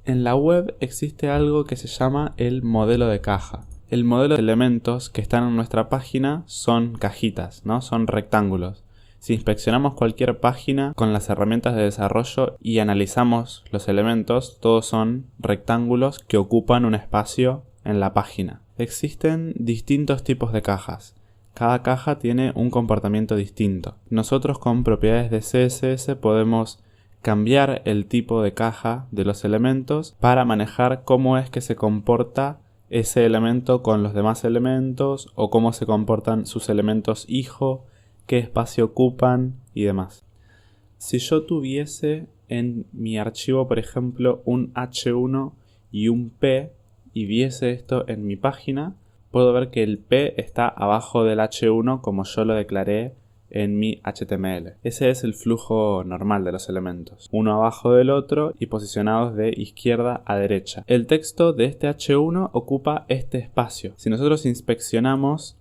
En la web existe algo que se llama el modelo de caja. El modelo de elementos que están en nuestra página son cajitas, ¿no? Son rectángulos. Si inspeccionamos cualquier página con las herramientas de desarrollo y analizamos los elementos, todos son rectángulos que ocupan un espacio en la página. Existen distintos tipos de cajas. Cada caja tiene un comportamiento distinto. Nosotros con propiedades de CSS podemos cambiar el tipo de caja de los elementos para manejar cómo es que se comporta ese elemento con los demás elementos o cómo se comportan sus elementos hijo, qué espacio ocupan y demás. Si yo tuviese en mi archivo, por ejemplo, un H1 y un P y viese esto en mi página, puedo ver que el P está abajo del H1 como yo lo declaré en mi HTML. Ese es el flujo normal de los elementos, uno abajo del otro y posicionados de izquierda a derecha. El texto de este H1 ocupa este espacio. Si nosotros inspeccionamos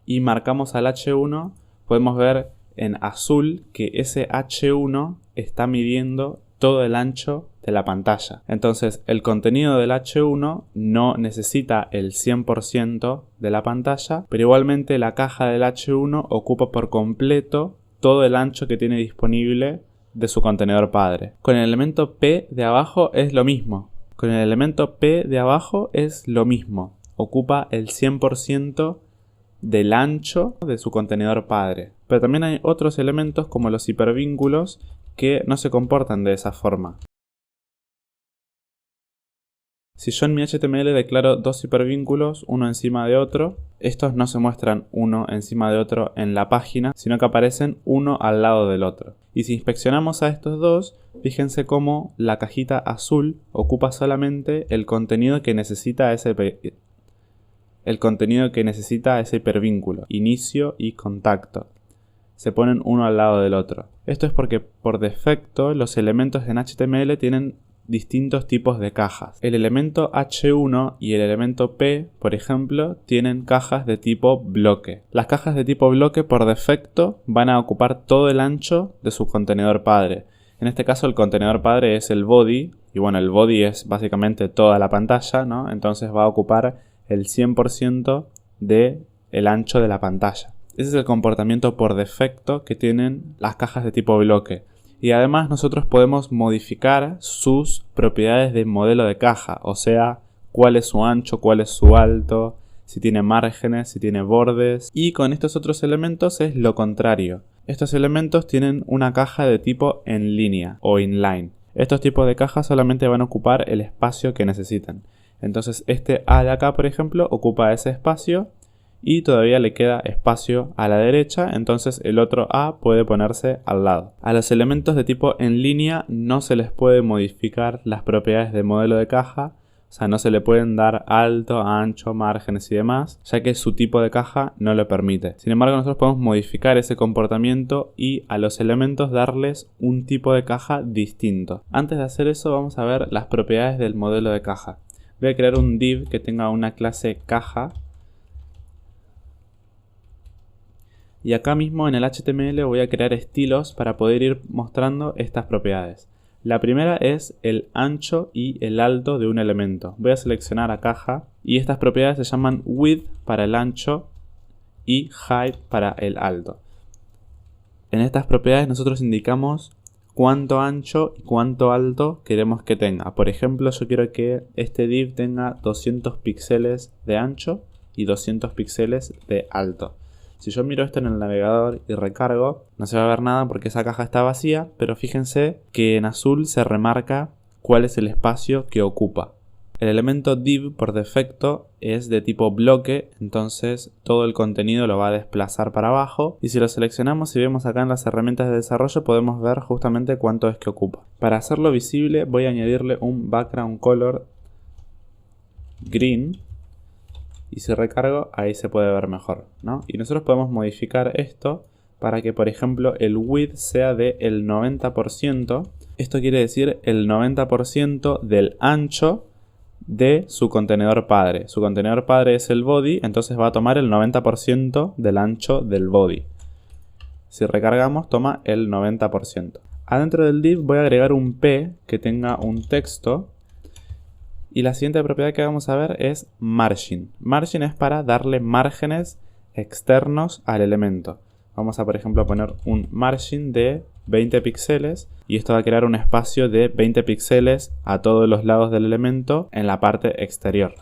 y marcamos al H1, podemos ver en azul que ese H1 está midiendo todo el ancho de la pantalla. Entonces el contenido del H1 no necesita el 100% de la pantalla, pero igualmente la caja del H1 ocupa por completo todo el ancho que tiene disponible de su contenedor padre. Con el elemento P de abajo es lo mismo. Con el elemento P de abajo es lo mismo. Ocupa el 100% del ancho de su contenedor padre. Pero también hay otros elementos como los hipervínculos que no se comportan de esa forma. Si yo en mi HTML declaro dos hipervínculos, uno encima de otro, estos no se muestran uno encima de otro en la página, sino que aparecen uno al lado del otro. Y si inspeccionamos a estos dos, fíjense cómo la cajita azul ocupa solamente el contenido que necesita ese hipervínculo, inicio y contacto. Se ponen uno al lado del otro. Esto es porque por defecto los elementos en HTML tienen distintos tipos de cajas. El elemento H1 y el elemento P, por ejemplo, tienen cajas de tipo bloque. Las cajas de tipo bloque por defecto van a ocupar todo el ancho de su contenedor padre. En este caso el contenedor padre es el body, y bueno, el body es básicamente toda la pantalla, ¿no? Entonces va a ocupar el 100% del ancho de la pantalla. Ese es el comportamiento por defecto que tienen las cajas de tipo bloque. Y además nosotros podemos modificar sus propiedades de modelo de caja, o sea, cuál es su ancho, cuál es su alto, si tiene márgenes, si tiene bordes. Y con estos otros elementos es lo contrario. Estos elementos tienen una caja de tipo en línea o inline. Estos tipos de cajas solamente van a ocupar el espacio que necesitan. Entonces este A de acá, por ejemplo, ocupa ese espacio y todavía le queda espacio a la derecha, entonces el otro A puede ponerse al lado. A los elementos de tipo en línea no se les puede modificar las propiedades de modelo de caja, o sea, no se le pueden dar alto, ancho, márgenes y demás, ya que su tipo de caja no lo permite. Sin embargo, nosotros podemos modificar ese comportamiento y a los elementos darles un tipo de caja distinto. Antes de hacer eso, vamos a ver las propiedades del modelo de caja. Voy a crear un div que tenga una clase caja. Y acá mismo en el HTML voy a crear estilos para poder ir mostrando estas propiedades. La primera es el ancho y el alto de un elemento. Voy a seleccionar a caja y estas propiedades se llaman width para el ancho y height para el alto. En estas propiedades nosotros indicamos cuánto ancho y cuánto alto queremos que tenga. Por ejemplo, yo quiero que este div tenga 200 píxeles de ancho y 200 píxeles de alto. Si yo miro esto en el navegador y recargo, no se va a ver nada porque esa caja está vacía, pero fíjense que en azul se remarca cuál es el espacio que ocupa. El elemento div por defecto es de tipo bloque, entonces todo el contenido lo va a desplazar para abajo. Y si lo seleccionamos y vemos acá en las herramientas de desarrollo, podemos ver justamente cuánto es que ocupa. Para hacerlo visible voy a añadirle un background color green. Y si recargo, ahí se puede ver mejor, ¿no? Y nosotros podemos modificar esto para que, por ejemplo, el width sea del 90%. Esto quiere decir el 90% del ancho de su contenedor padre. Su contenedor padre es el body, entonces va a tomar el 90% del ancho del body. Si recargamos, toma el 90%. Adentro del div voy a agregar un P que tenga un texto Y la siguiente propiedad que vamos a ver es margin. Margin es para darle márgenes externos al elemento. Vamos a, por ejemplo, poner un margin de 20 píxeles y esto va a crear un espacio de 20 píxeles a todos los lados del elemento en la parte exterior.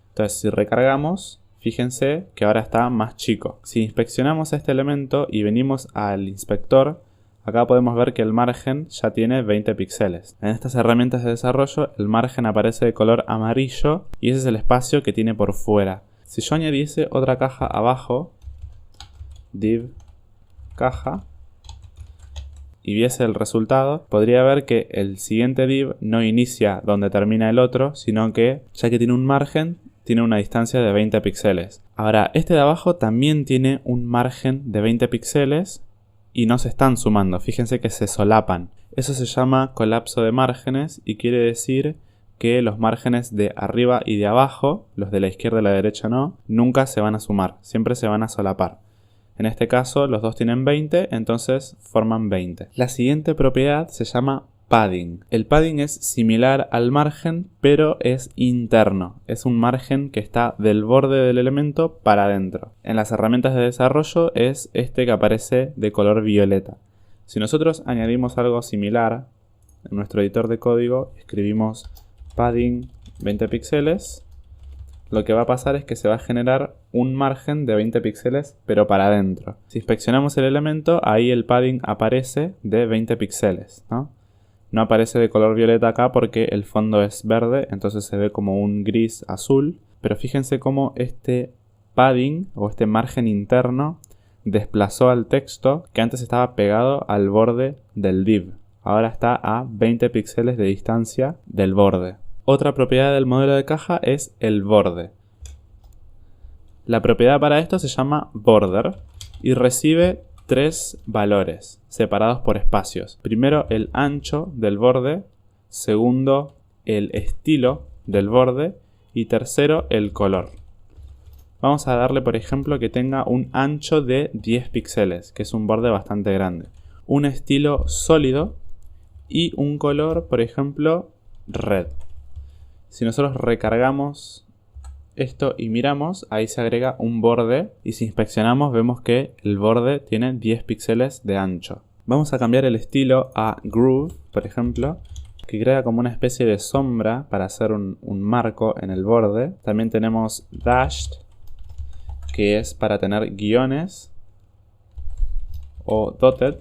Entonces, si recargamos, fíjense que ahora está más chico. Si inspeccionamos este elemento y venimos al inspector, acá podemos ver que el margen ya tiene 20 píxeles. En estas herramientas de desarrollo, el margen aparece de color amarillo y ese es el espacio que tiene por fuera. Si yo añadiese otra caja abajo, div caja, y viese el resultado, podría ver que el siguiente div no inicia donde termina el otro, sino que, ya que tiene un margen, tiene una distancia de 20 píxeles. Ahora, este de abajo también tiene un margen de 20 píxeles y no se están sumando. Fíjense que se solapan. Eso se llama colapso de márgenes y quiere decir que los márgenes de arriba y de abajo, los de la izquierda y la derecha no, nunca se van a sumar, siempre se van a solapar. En este caso los dos tienen 20, entonces forman 20. La siguiente propiedad se llama padding. El padding es similar al margen, pero es interno. Es un margen que está del borde del elemento para adentro. En las herramientas de desarrollo es este que aparece de color violeta. Si nosotros añadimos algo similar, en nuestro editor de código escribimos padding 20 píxeles, lo que va a pasar es que se va a generar un margen de 20 píxeles, pero para adentro. Si inspeccionamos el elemento, ahí el padding aparece de 20 píxeles, ¿no? No aparece de color violeta acá porque el fondo es verde, entonces se ve como un gris azul. Pero fíjense cómo este padding o este margen interno desplazó al texto que antes estaba pegado al borde del div. Ahora está a 20 píxeles de distancia del borde. Otra propiedad del modelo de caja es el borde. La propiedad para esto se llama border y recibe 3 valores separados por espacios. Primero el ancho del borde, segundo el estilo del borde y tercero el color. Vamos a darle por ejemplo que tenga un ancho de 10 píxeles, que es un borde bastante grande. Un estilo sólido y un color, por ejemplo, red. Si nosotros recargamos esto y miramos, ahí se agrega un borde y si inspeccionamos vemos que el borde tiene 10 píxeles de ancho. Vamos a cambiar el estilo a groove, por ejemplo, que crea como una especie de sombra para hacer un marco en el borde. También tenemos dashed, que es para tener guiones, o dotted,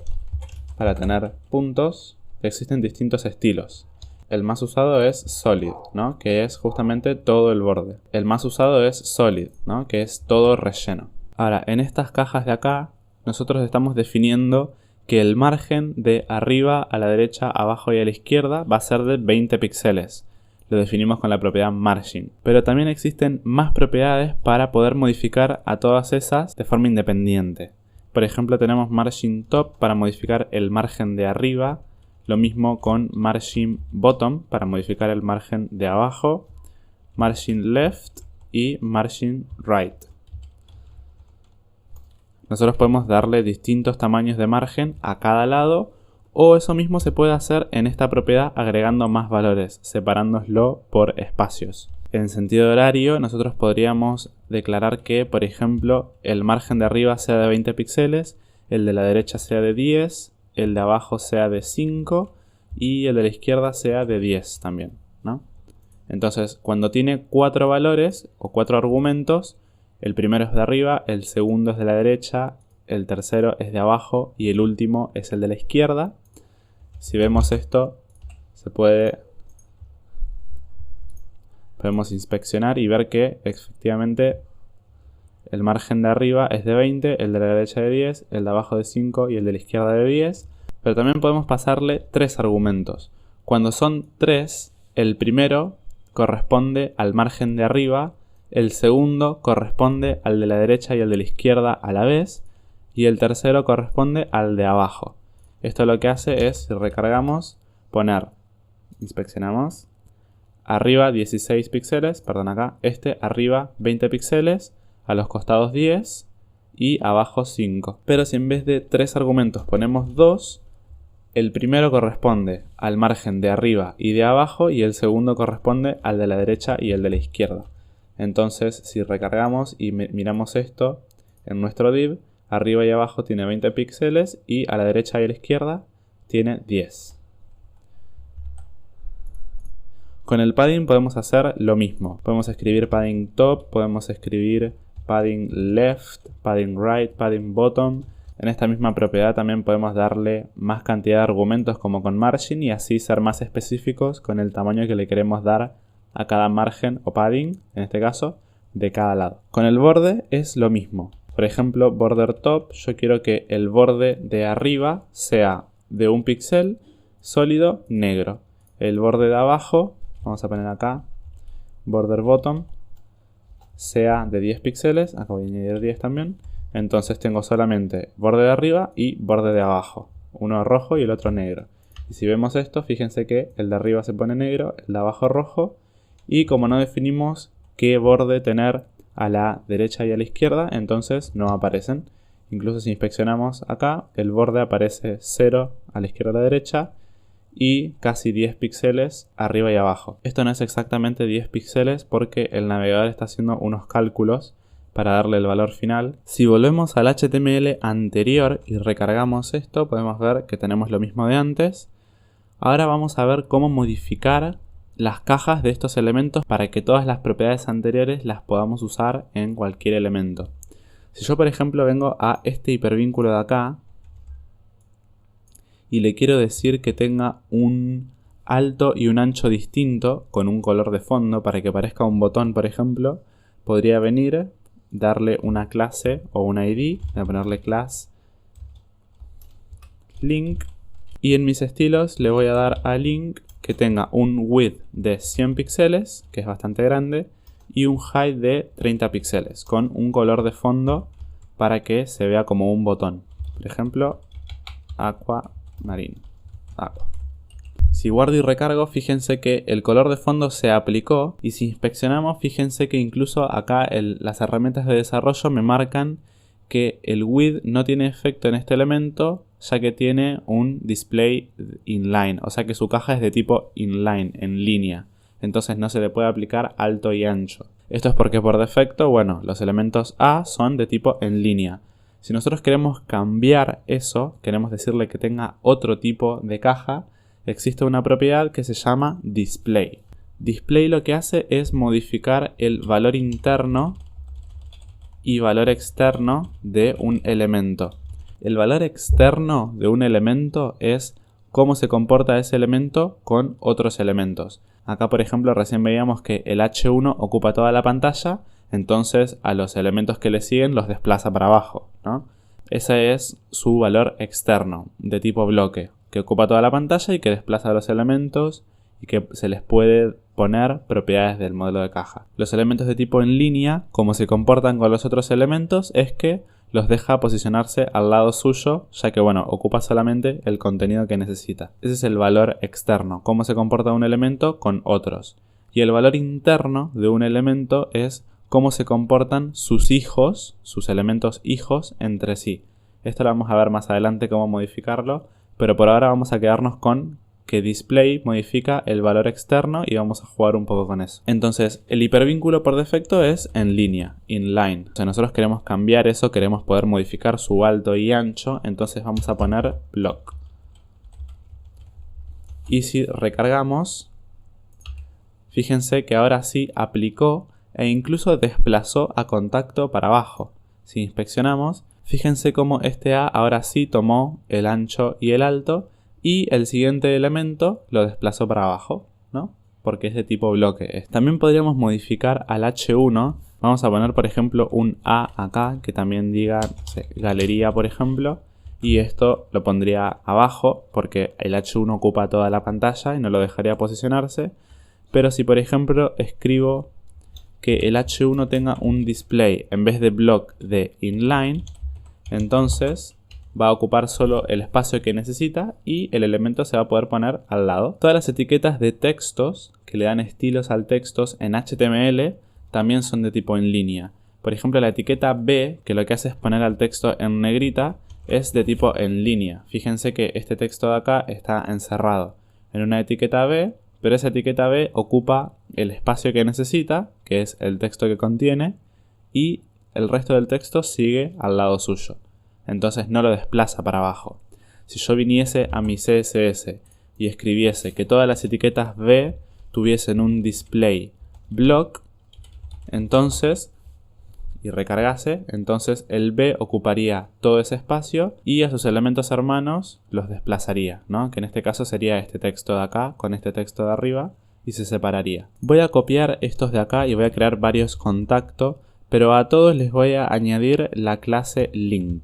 para tener puntos. Existen distintos estilos. El más usado es solid, ¿no? Que es justamente todo el borde. El más usado es solid, ¿no? Que es todo relleno. Ahora, en estas cajas de acá, nosotros estamos definiendo que el margen de arriba a la derecha, abajo y a la izquierda va a ser de 20 píxeles. Lo definimos con la propiedad margin. Pero también existen más propiedades para poder modificar a todas esas de forma independiente. Por ejemplo, tenemos margin top para modificar el margen de arriba. Lo mismo con margin bottom para modificar el margen de abajo, margin left y margin right. Nosotros podemos darle distintos tamaños de margen a cada lado o eso mismo se puede hacer en esta propiedad agregando más valores, separándoslo por espacios. En sentido horario nosotros podríamos declarar que, por ejemplo, el margen de arriba sea de 20 píxeles, el de la derecha sea de 10, el de abajo sea de 5 y el de la izquierda sea de 10 también, ¿no? Entonces, cuando tiene 4 valores o 4 argumentos, el primero es de arriba, el segundo es de la derecha, el tercero es de abajo y el último es el de la izquierda. Si vemos esto, podemos inspeccionar y ver que efectivamente el margen de arriba es de 20, el de la derecha de 10, el de abajo de 5 y el de la izquierda de 10. Pero también podemos pasarle 3 argumentos. Cuando son 3, el primero corresponde al margen de arriba, el segundo corresponde al de la derecha y al de la izquierda a la vez, y el tercero corresponde al de abajo. Esto lo que hace es, si recargamos, inspeccionamos, arriba 16 píxeles, perdón acá, arriba 20 píxeles, a los costados 10 y abajo 5. Pero si en vez de 3 argumentos ponemos 2, El primero corresponde al margen de arriba y de abajo y el segundo corresponde al de la derecha y el de la izquierda. Entonces, si recargamos y miramos esto en nuestro div, arriba y abajo tiene 20 píxeles y a la derecha y a la izquierda tiene 10. Con el padding podemos hacer lo mismo. Podemos escribir padding top, podemos escribir padding left, padding right, padding bottom. En esta misma propiedad también podemos darle más cantidad de argumentos como con margin y así ser más específicos con el tamaño que le queremos dar a cada margen o padding, en este caso, de cada lado. Con el borde es lo mismo. Por ejemplo, border top, yo quiero que el borde de arriba sea de 1 píxel sólido negro. El borde de abajo, vamos a poner acá, border bottom, sea de 10 píxeles, acá voy a añadir 10 también. Entonces tengo solamente borde de arriba y borde de abajo. Uno rojo y el otro negro. Y si vemos esto, fíjense que el de arriba se pone negro, el de abajo rojo. Y como no definimos qué borde tener a la derecha y a la izquierda, entonces no aparecen. Incluso si inspeccionamos acá, el borde aparece 0 a la izquierda y a la derecha y casi 10 píxeles arriba y abajo. Esto no es exactamente 10 píxeles porque el navegador está haciendo unos cálculos para darle el valor final. Si volvemos al HTML anterior y recargamos esto, podemos ver que tenemos lo mismo de antes. Ahora vamos a ver cómo modificar las cajas de estos elementos para que todas las propiedades anteriores las podamos usar en cualquier elemento. Si yo, por ejemplo, vengo a este hipervínculo de acá y le quiero decir que tenga un alto y un ancho distinto con un color de fondo para que parezca un botón, por ejemplo, podría venir, darle una clase o una ID, voy a ponerle class link y en mis estilos le voy a dar a link que tenga un width de 100 píxeles, que es bastante grande, y un height de 30 píxeles con un color de fondo para que se vea como un botón. Por ejemplo, aqua marine. Aqua. Si guardo y recargo, fíjense que el color de fondo se aplicó y si inspeccionamos, fíjense que incluso acá las herramientas de desarrollo me marcan que el width no tiene efecto en este elemento ya que tiene un display inline, o sea que su caja es de tipo inline, en línea. Entonces no se le puede aplicar alto y ancho. Esto es porque por defecto, bueno, los elementos A son de tipo en línea. Si nosotros queremos cambiar eso, queremos decirle que tenga otro tipo de caja, existe una propiedad que se llama display. Display lo que hace es modificar el valor interno y valor externo de un elemento. El valor externo de un elemento es cómo se comporta ese elemento con otros elementos. Acá, por ejemplo, recién veíamos que el H1 ocupa toda la pantalla, entonces a los elementos que le siguen los desplaza para abajo, ¿no? Ese es su valor externo, de tipo bloque, que ocupa toda la pantalla y que desplaza a los elementos y que se les puede poner propiedades del modelo de caja. Los elementos de tipo en línea, como se comportan con los otros elementos, es que los deja posicionarse al lado suyo, ya que bueno, ocupa solamente el contenido que necesita. Ese es el valor externo, cómo se comporta un elemento con otros. Y el valor interno de un elemento es cómo se comportan sus hijos, sus elementos hijos entre sí. Esto lo vamos a ver más adelante cómo modificarlo, pero por ahora vamos a quedarnos con que display modifica el valor externo y vamos a jugar un poco con eso. Entonces, el hipervínculo por defecto es en línea, inline. O sea, nosotros queremos cambiar eso, queremos poder modificar su alto y ancho, entonces vamos a poner block. Y si recargamos, fíjense que ahora sí aplicó e incluso desplazó a contacto para abajo. Si inspeccionamos, fíjense cómo este A ahora sí tomó el ancho y el alto y el siguiente elemento lo desplazó para abajo, ¿no? Porque es de tipo bloque. También podríamos modificar al H1. Vamos a poner, por ejemplo, un A acá que también diga, no sé, galería, por ejemplo. Y esto lo pondría abajo porque el H1 ocupa toda la pantalla y no lo dejaría posicionarse. Pero si, por ejemplo, escribo que el H1 tenga un display en vez de block de inline, entonces va a ocupar solo el espacio que necesita y el elemento se va a poder poner al lado. Todas las etiquetas de textos que le dan estilos al texto en HTML también son de tipo en línea. Por ejemplo, la etiqueta B, que lo que hace es poner al texto en negrita, es de tipo en línea. Fíjense que este texto de acá está encerrado en una etiqueta B, pero esa etiqueta B ocupa el espacio que necesita, que es el texto que contiene, y el resto del texto sigue al lado suyo. Entonces no lo desplaza para abajo. Si yo viniese a mi CSS y escribiese que todas las etiquetas B tuviesen un display block, entonces, y recargase, entonces el B ocuparía todo ese espacio y a sus elementos hermanos los desplazaría, ¿no? Que en este caso sería este texto de acá con este texto de arriba y se separaría. Voy a copiar estos de acá y voy a crear varios contactos, pero a todos les voy a añadir la clase link.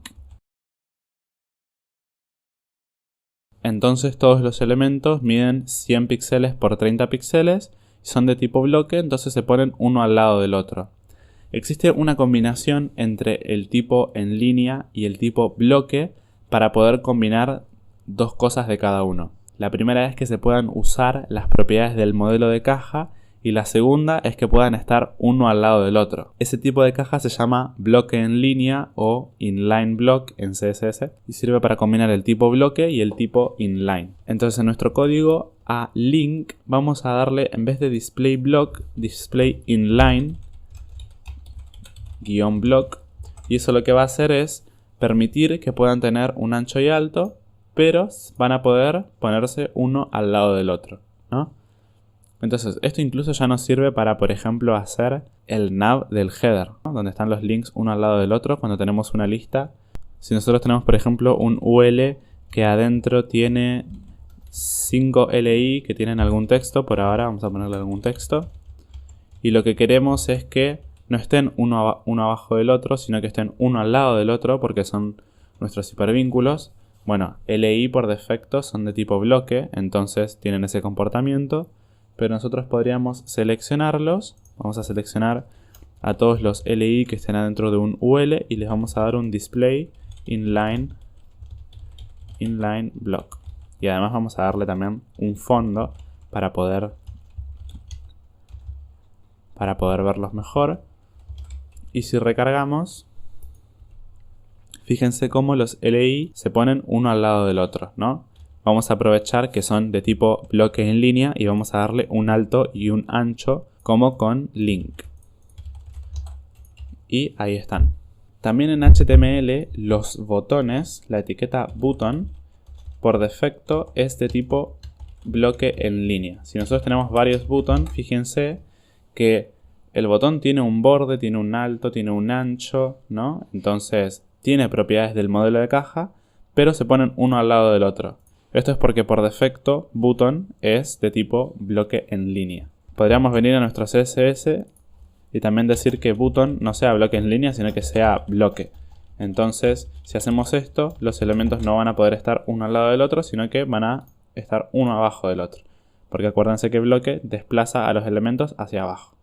Entonces todos los elementos miden 100 píxeles por 30 píxeles, son de tipo bloque, entonces se ponen uno al lado del otro. Existe una combinación entre el tipo en línea y el tipo bloque para poder combinar dos cosas de cada uno. La primera es que se puedan usar las propiedades del modelo de caja y la segunda es que puedan estar uno al lado del otro. Ese tipo de caja se llama bloque en línea o inline block en CSS y sirve para combinar el tipo bloque y el tipo inline. Entonces en nuestro código a link vamos a darle, en vez de display block, display inline -block, y eso lo que va a hacer es permitir que puedan tener un ancho y alto, pero van a poder ponerse uno al lado del otro, ¿no? Entonces esto incluso ya nos sirve para, por ejemplo, hacer el nav del header, ¿no? Donde están los links uno al lado del otro cuando tenemos una lista. Si nosotros tenemos, por ejemplo, un UL que adentro tiene 5 LI que tienen algún texto, por ahora vamos a ponerle algún texto, y lo que queremos es que no estén uno abajo del otro, sino que estén uno al lado del otro porque son nuestros hipervínculos. Bueno, LI por defecto son de tipo bloque, entonces tienen ese comportamiento, pero nosotros podríamos seleccionarlos. Vamos a seleccionar a todos los LI que estén adentro de un UL y les vamos a dar un display inline block. Y además vamos a darle también un fondo para poder verlos mejor. Y si recargamos, fíjense cómo los LI se ponen uno al lado del otro, ¿no? Vamos a aprovechar que son de tipo bloque en línea y vamos a darle un alto y un ancho como con link. Y ahí están. También en HTML los botones, la etiqueta button, por defecto es de tipo bloque en línea. Si nosotros tenemos varios buttons, fíjense que el botón tiene un borde, tiene un alto, tiene un ancho, ¿no? Entonces tiene propiedades del modelo de caja, pero se ponen uno al lado del otro. Esto es porque por defecto button es de tipo bloque en línea. Podríamos venir a nuestro CSS y también decir que button no sea bloque en línea, sino que sea bloque. Entonces, si hacemos esto, los elementos no van a poder estar uno al lado del otro, sino que van a estar uno abajo del otro. Porque acuérdense que bloque desplaza a los elementos hacia abajo.